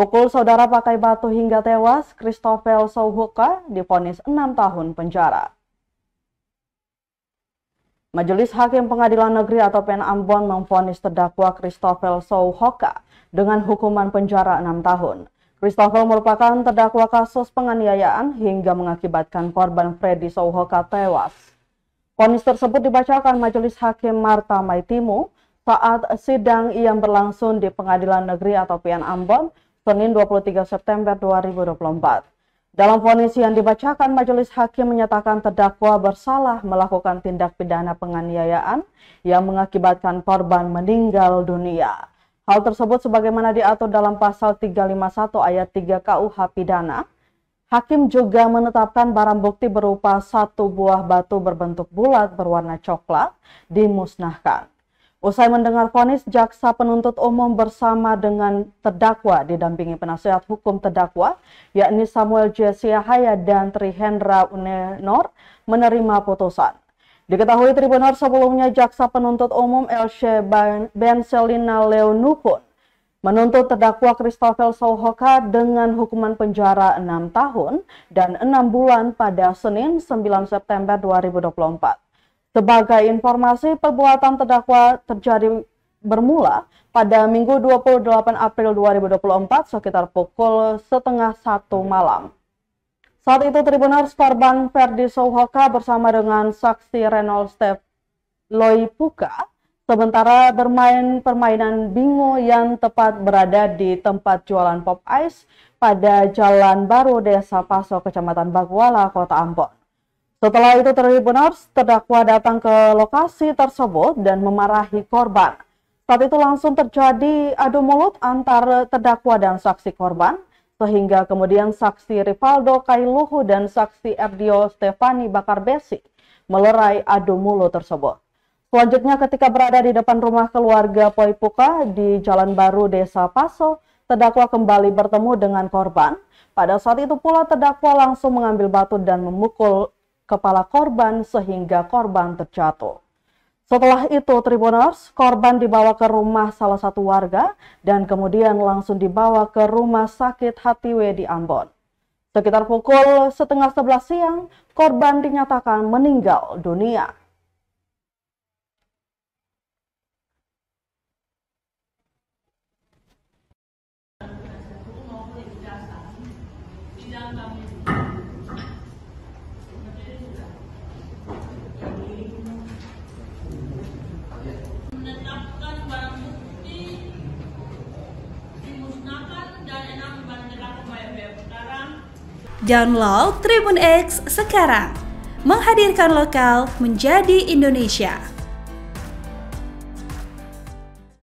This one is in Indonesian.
Pukul saudara pakai batu hingga tewas, Christopher Souhoka divonis 6 tahun penjara. Majelis Hakim Pengadilan Negeri atau PN Ambon memvonis terdakwa Christopher Souhoka dengan hukuman penjara 6 tahun. Christopher merupakan terdakwa kasus penganiayaan hingga mengakibatkan korban Freddy Souhoka tewas. Vonis tersebut dibacakan Majelis Hakim Marta Maitimu saat sidang yang berlangsung di Pengadilan Negeri atau PN Ambon, Senin 23 September 2024. Dalam vonis yang dibacakan, Majelis Hakim menyatakan terdakwa bersalah melakukan tindak pidana penganiayaan yang mengakibatkan korban meninggal dunia. Hal tersebut sebagaimana diatur dalam pasal 351 ayat 3 KUH Pidana. Hakim juga menetapkan barang bukti berupa 1 buah batu berbentuk bulat berwarna coklat dimusnahkan. Usai mendengar vonis, jaksa penuntut umum bersama dengan terdakwa didampingi penasihat hukum terdakwa, yakni Samuel J. Siahaya dan Trihendra Unenor menerima putusan. Diketahui Tribunal sebelumnya jaksa penuntut umum Elshe Benselina Leonupun menuntut terdakwa Christopher Souhoka dengan hukuman penjara 6 tahun dan 6 bulan pada Senin 9 September 2024. Sebagai informasi, perbuatan terdakwa terjadi bermula pada Minggu 28 April 2024 sekitar pukul 12:30 malam. Saat itu Tribunal korban Freddy Souhoka bersama dengan saksi Reynold Steph Loipuka sementara bermain permainan bingo yang tepat berada di tempat jualan pop ice pada Jalan Baru Desa Paso, Kecamatan Baguala, Kota Ambon. Setelah itu Tribunal terdakwa datang ke lokasi tersebut dan memarahi korban. Saat itu langsung terjadi adu mulut antar terdakwa dan saksi korban, sehingga kemudian saksi Rivaldo Kailuhu dan saksi Erdio Stefani Bakarbesi melerai adu mulut tersebut. Selanjutnya ketika berada di depan rumah keluarga Poipuka di Jalan Baru Desa Paso, terdakwa kembali bertemu dengan korban. Pada saat itu pula terdakwa langsung mengambil batu dan memukul kepala korban sehingga korban terjatuh. Setelah itu Tribunal korban dibawa ke rumah salah satu warga dan kemudian langsung dibawa ke rumah sakit Hatiwe di Ambon. Sekitar pukul 10:30 siang, korban dinyatakan meninggal dunia. Menetapkan barang bukti dimusnahkan dan 6 bandera pembayar perkara. Download Tribun X sekarang, menghadirkan lokal menjadi Indonesia.